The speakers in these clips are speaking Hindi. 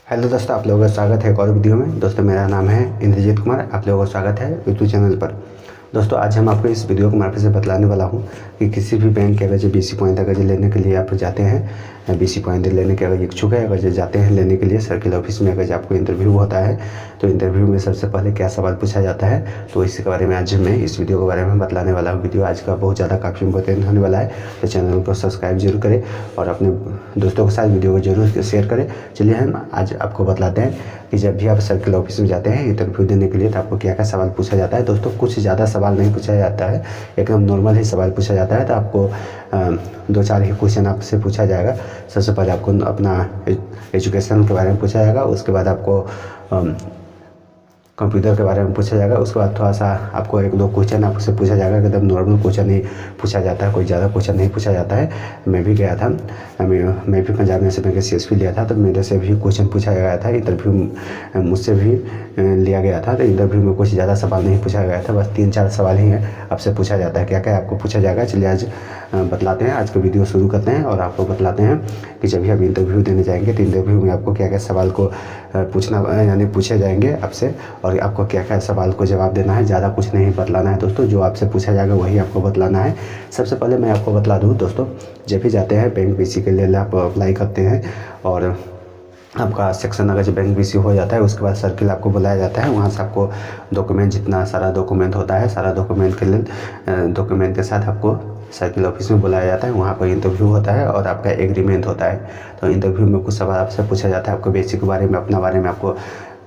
हेलो दोस्तों, आप लोगों का स्वागत है एक और वीडियो में। दोस्तों मेरा नाम है इंद्रजीत कुमार, आप लोगों का स्वागत है यूट्यूब चैनल पर। दोस्तों आज हम आपको इस वीडियो के मार्फत से बतलाने वाला हूं कि किसी भी बैंक के अगर जो BC पॉइंट अगर जो लेने के लिए आप जाते हैं, BC पॉइंट लेने के अगर इच्छुक है, अगर जो जाते हैं लेने के लिए सर्किल ऑफिस में, अगर जो आपको इंटरव्यू होता है तो इंटरव्यू में सबसे पहले क्या सवाल पूछा जाता है, तो इसी के बारे में आज मैं इस वीडियो के बारे में बतलाने वाला हूँ। वीडियो आज का बहुत ज़्यादा काफ़ी इंपॉर्टेंट होने वाला है, तो चैनल को सब्सक्राइब जरूर करें और अपने दोस्तों के साथ वीडियो को जरूर शेयर करें। चलिए हम आज आपको बतलाते हैं कि जब भी आप सर्किल ऑफिस में जाते हैं इंटरव्यू देने के लिए तो आपको क्या क्या सवाल पूछा जाता है। दोस्तों कुछ ज़्यादा सवाल नहीं पूछा जाता है, एकदम नॉर्मल ही सवाल पूछा जाता है। तो आपको दो चार ही क्वेश्चन आपसे पूछा जाएगा। सबसे पहले आपको अपना एजुकेशन के बारे में पूछा जाएगा, उसके बाद आपको कंप्यूटर के बारे में पूछा जाएगा, उसके बाद थोड़ा सा आपको एक दो क्वेश्चन आपसे पूछा जाएगा। एकदम नॉर्मल क्वेश्चन ही पूछा जाता है, कोई ज़्यादा क्वेश्चन नहीं पूछा जाता है। मैं भी गया था, मैं भी पंजाब नेशनल बैंक का CSP लिया था, तो मेरे से भी क्वेश्चन पूछा गया था। इंटरव्यू मुझसे भी लिया गया था, तो इंटरव्यू में कुछ ज़्यादा सवाल नहीं पूछा गया था, बस 3-4 सवाल ही है आपसे पूछा जाता है। क्या क्या आपको पूछा जाएगा, चलिए आज बतलाते हैं। आज का वीडियो शुरू करते हैं और आपको बतलाते हैं कि जब भी आप इंटरव्यू देने जाएंगे तो इंटरव्यू में आपको क्या क्या सवाल को पूछना यानी पूछे जाएंगे आपसे, और आपको क्या क्या सवाल को जवाब देना है। ज़्यादा कुछ नहीं बतलाना है दोस्तों, जो आपसे पूछा जाएगा वही आपको बतलाना है। सबसे पहले मैं आपको बतला दूँ दोस्तों, जब भी जाते हैं बैंक BC के लिए आप अप्लाई करते हैं और आपका सेक्शन अगर जो बैंक BC हो जाता है उसके बाद सर्किल आपको बुलाया जाता है। वहाँ से आपको डॉक्यूमेंट, जितना सारा डॉक्यूमेंट होता है, सारा डॉक्यूमेंट के लिए डॉक्यूमेंट के साथ आपको सर्किल ऑफिस में बुलाया जाता है। वहाँ पर इंटरव्यू होता है और आपका एग्रीमेंट होता है। तो इंटरव्यू में कुछ सवाल आपसे पूछा जाता है, आपको बेसिक के बारे में, अपना बारे में आपको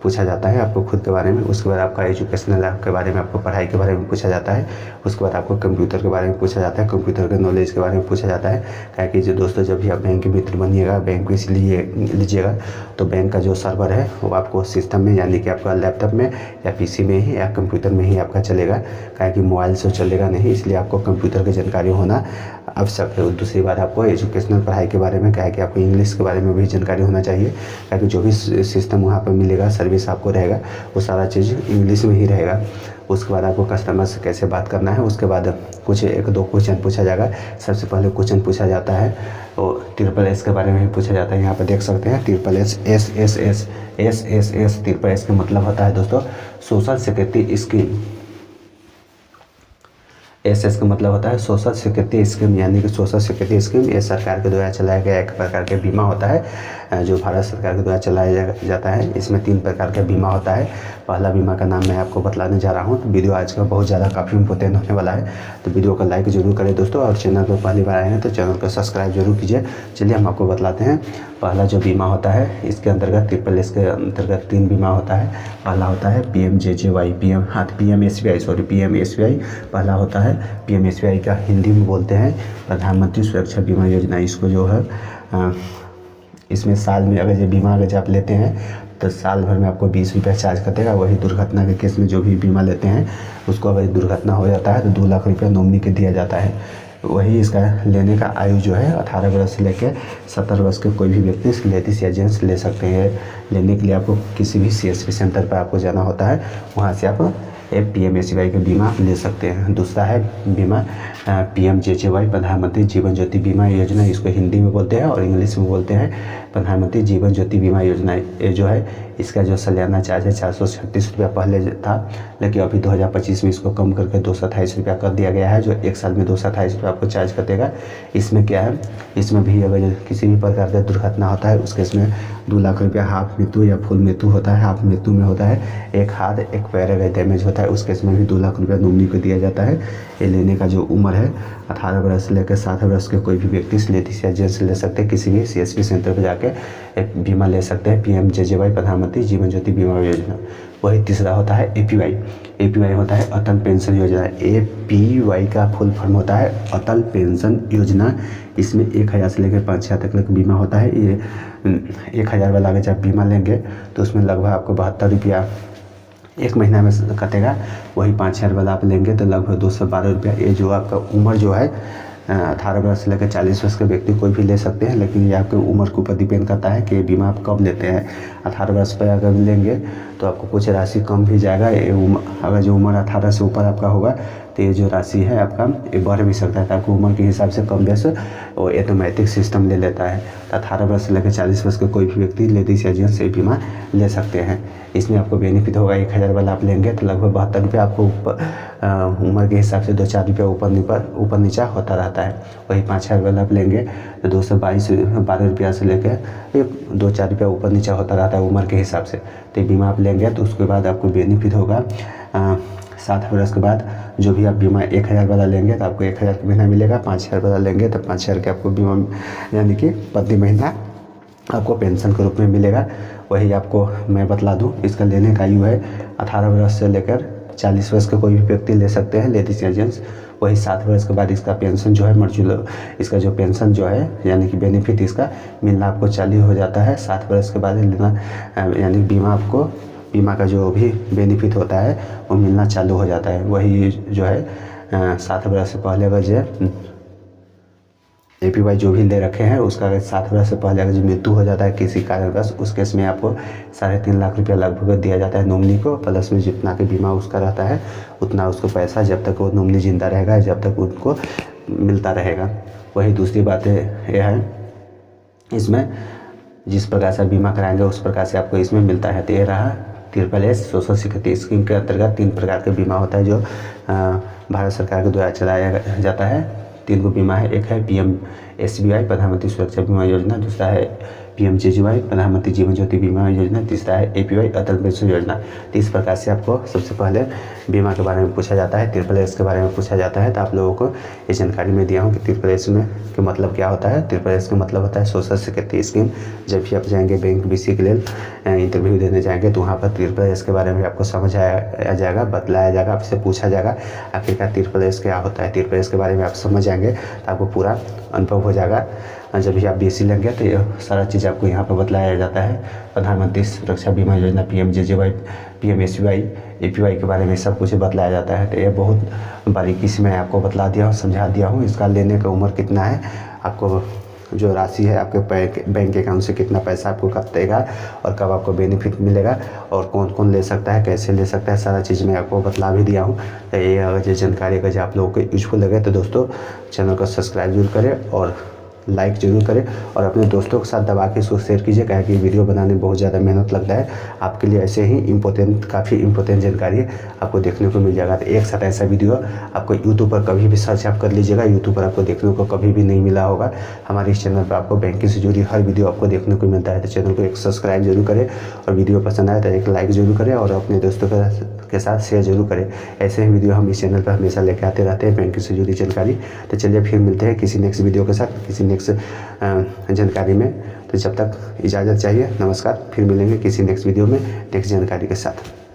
पूछा जाता है, आपको खुद के बारे में। उसके बाद आपका एजुकेशनल के बारे में, आपको पढ़ाई के बारे में पूछा जाता है। उसके बाद आपको कंप्यूटर के बारे में पूछा जाता है, कंप्यूटर के नॉलेज के बारे में पूछा जाता है। क्या कि जो दोस्तों जब भी आप बैंक के मित्र बनिएगा, बैंक में लीजिएगा, तो बैंक का जो सर्वर है वो आपको सिस्टम में यानी कि आपका लैपटॉप में या PC में ही या कंप्यूटर में ही आपका चलेगा। क्या कि मोबाइल से चलेगा नहीं, इसलिए आपको कंप्यूटर की जानकारी होना आवश्यक है। दूसरी बात, आपको एजुकेशनल पढ़ाई के बारे में, क्या है कि आपको इंग्लिश के बारे में भी जानकारी होना चाहिए। क्या कि जो भी सिस्टम वहाँ पर मिलेगा, सर्विस आपको रहेगा, वो सारा चीज़ इंग्लिश में ही रहेगा। उसके बाद आपको कस्टमर से कैसे बात करना है, उसके बाद कुछ एक दो क्वेश्चन पूछा जाएगा। सबसे पहले क्वेश्चन पूछा जाता है वो SSS के बारे में ही पूछा जाता है। यहाँ पर देख सकते हैं SSS का मतलब होता है दोस्तों सोशल सिक्योरिटी स्कीम। SS का मतलब होता है सोशल सिक्योरिटी स्कीम, यानी कि सोशल सिक्योरिटी स्कीम ये सरकार के द्वारा चलाया गया एक प्रकार का बीमा होता है, जो भारत सरकार के द्वारा चलाया जाता है। इसमें 3 प्रकार का बीमा होता है। पहला बीमा का नाम मैं आपको बतलाने जा रहा हूँ। तो वीडियो आज का बहुत ज़्यादा काफ़ी इंपॉर्टेंट होने वाला है, तो वीडियो को लाइक जरूर करें दोस्तों, और चैनल पर पहली बार आए हैं तो चैनल को सब्सक्राइब जरूर कीजिए। चलिए हम आपको बतलाते हैं। पहला जो बीमा होता है, इसके अंतर्गत SSS के अंतर्गत 3 बीमा होता है। पहला होता है PMJJY, PMSBI। पहला होता है PMSBI का हिंदी में बोलते हैं प्रधानमंत्री सुरक्षा बीमा योजना। इसको जो है इसमें साल में अगर ये बीमा अगर आप लेते हैं तो साल भर में आपको 20 रुपया चार्ज कर देगा। वही दुर्घटना के केस में जो भी बीमा लेते हैं उसको अगर दुर्घटना हो जाता है तो 2 लाख रुपया नॉमिनी के दिया जाता है। वही इसका लेने का आयु जो है 18 वर्ष से लेकर 70 वर्ष के कोई भी व्यक्ति, लेडीज या जेंट्स ले सकते हैं। लेने के लिए आपको किसी भी CSP सेंटर पर आपको जाना होता है, वहाँ से आप PMSBI का बीमा ले सकते हैं। दूसरा है बीमा PMJJY, प्रधानमंत्री जीवन ज्योति बीमा योजना। इसको हिंदी में बोलते हैं और इंग्लिश में बोलते हैं प्रधानमंत्री जीवन ज्योति बीमा योजना। ये जो है इसका जो सालाना चार्ज है 436 रुपया पहले था, लेकिन अभी 2025 में इसको कम करके 228 रुपया कर दिया गया है, जो एक साल में 228 रुपया आपको चार्ज कर देगा। इसमें क्या है, इसमें भी अगर किसी भी प्रकार का दुर्घटना होता है उसके इसमें 2 लाख रुपया हाफ मृत्यु या फुल मृत्यु होता है। हाफ मृत्यु में होता है एक हाथ एक पैर अगर डैमेज होता है, उसके इसमें भी 2 लाख रुपया नॉमिनी को दिया जाता है। ये लेने का जो उम्र है 18 वर्ष से लेकर 60 वर्ष के कोई भी व्यक्ति, लेडीज या जेंट्स ले सकते हैं। किसी भी CSP सेंटर पर जाके एक बीमा ले सकते हैं, PMJJY प्रधानमंत्री जीवन ज्योति बीमा योजना। वही तीसरा होता है APY होता है अटल पेंशन योजना। APY का फुल फॉर्म होता है अटल पेंशन योजना। इसमें 1000 से लेकर 5000 तक का बीमा होता है। ये 1000 वाला अगर आप बीमा लेंगे तो उसमें लगभग आपको 72 रुपया एक महीना में कटेगा। वही 5000 वाला आप लेंगे तो लगभग 212 रुपया। ये जो आपका उम्र जो है 18 वर्ष से लेकर 40 वर्ष के व्यक्ति कोई भी ले सकते हैं, लेकिन ये आपके उम्र के ऊपर डिपेंड करता है कि बीमा आप कब लेते हैं। 18 वर्ष पर अगर लेंगे तो आपको कुछ राशि कम भी जाएगा। अगर जो उम्र 18 से ऊपर आपका होगा तो ये जो राशि है आपका ये बढ़ भी सकता है। आपको उम्र के हिसाब से कम बेस और ऑटोमेटिक सिस्टम ले लेता है। तो 18 वर्ष से लेकर 40 वर्ष के कोई भी व्यक्ति लेडीज या जेंट्स ये बीमा ले सकते हैं। इसमें आपको बेनिफिट होगा 1000 वाला आप लेंगे तो लगभग 72 रुपये आपको उम्र के हिसाब से 2-4 रुपये ऊपर नीचा होता रहता है। वही 5000 वाला आप लेंगे तो 212 रुपया से लेकर 2-4 रुपया ऊपर नीचा होता रहता है उम्र के हिसाब से। तो बीमा आप लेंगे तो उसके बाद आपको बेनिफिट होगा 7 वर्ष के बाद जो भी आप बीमा 1000 वाला लेंगे तो आपको 1000 का महीना मिलेगा। 5000 वाला लेंगे तो 5000 के आपको बीमा यानी कि प्रति महीना आपको पेंशन के रूप में मिलेगा। वही आपको मैं बतला दूं, इसका लेने का आयु है 18 वर्ष से लेकर 40 वर्ष के कोई भी व्यक्ति ले सकते हैं, लेडीज या जेंट्स। वही 7 वर्ष के बाद इसका पेंशन जो है इसका जो पेंशन जो है यानी कि बेनिफिट इसका मिलना आपको चालू हो जाता है। 7 वर्ष के बाद लेना यानी बीमा का जो भी बेनिफिट होता है वो मिलना चालू हो जाता है। वही जो है 7 वर्ष से पहले अगर जो APY जो भी ले रखे हैं उसका अगर 7 वर्ष से पहले अगर जो मृत्यु हो जाता है किसी कारणवश, उस केस में आपको 3.5 लाख रुपया लगभग दिया जाता है नॉमिनी को। प्लस में जितना कि बीमा उसका रहता है उतना उसको पैसा जब तक वो नॉमिनी जिंदा रहेगा जब तक उनको मिलता रहेगा। वही दूसरी बात यह है इसमें जिस प्रकार से बीमा कराएंगे उस प्रकार से आपको इसमें मिलता है। तो ये रहा SSS सोशल सिक्योरिटी स्कीम के अंतर्गत 3 प्रकार के बीमा होता है जो भारत सरकार के द्वारा चलाया जाता है। 3 गो बीमा है। एक है PMSBY प्रधानमंत्री सुरक्षा बीमा योजना, दूसरा है PMJJY प्रधानमंत्री जीवन ज्योति बीमा योजना, तीसरा है APY अटल पेंशन योजना। तो इस प्रकार से आपको सबसे पहले बीमा के बारे में पूछा जाता है, SSS के बारे में पूछा जाता है। तो आप लोगों को ये जानकारी में दिया हूँ कि SSS में के मतलब क्या होता है। SSS का मतलब होता है सोशल सिक्योरिटी स्कीम। जब भी आप जाएंगे बैंक BC के लिए इंटरव्यू देने जाएंगे तो वहाँ पर SSS के बारे में आपको समझ आया जाएगा, बतलाया जाएगा, आपसे पूछा जाएगा आखिरकार SSS क्या होता है। SSS के बारे में आप समझ जाएंगे तो आपको पूरा अनुभव हो जाएगा। जब भी आप BC लेंगे तो ये सारा चीज़ आपको यहाँ पर बतलाया जाता है। प्रधानमंत्री सुरक्षा बीमा योजना, PMJJY, PMSBY, APY के बारे में सब कुछ बतलाया जाता है। तो ये बहुत बारीकी से मैं आपको बतला दिया हूँ, समझा दिया हूँ। इसका लेने का उम्र कितना है, आपको जो राशि है आपके बैंक अकाउंट से कितना पैसा आपको कटेगा और कब आपको बेनिफिट मिलेगा और कौन कौन ले सकता है, कैसे ले सकता है, सारा चीज़ मैं आपको बतला भी दिया हूँ। तो ये अगर ये जानकारी अगर आप लोगों को यूजफुल लगे तो दोस्तों चैनल को सब्सक्राइब जरूर करें और लाइक जरूर करें और अपने दोस्तों के साथ दबा के इसको शेयर कीजिए। क्या कि वीडियो बनाने में बहुत ज़्यादा मेहनत लगता है। आपके लिए ऐसे ही काफ़ी इंपॉर्टेंट जानकारी आपको देखने को मिल जाएगा। तो एक साथ ऐसा वीडियो आपको यूट्यूब पर कभी भी सर्च आप कर लीजिएगा, यूट्यूब पर आपको देखने को कभी भी नहीं मिला होगा। हमारे इस चैनल पर आपको बैंकिंग से जुड़ी हर वीडियो आपको देखने को मिलता है। तो चैनल को एक सब्सक्राइब जरूर करें और वीडियो पसंद आए तो एक लाइक जरूर करें और अपने दोस्तों के साथ शेयर जरूर करें। ऐसे ही वीडियो हम इस चैनल पर हमेशा लेके आते रहते हैं बैंकिंग से जुड़ी जानकारी। तो चलिए फिर मिलते हैं किसी नेक्स्ट वीडियो के साथ, किसी नेक्स्ट जानकारी में। तो जब तक इजाज़त चाहिए, नमस्कार। फिर मिलेंगे किसी नेक्स्ट वीडियो में नेक्स्ट जानकारी के साथ।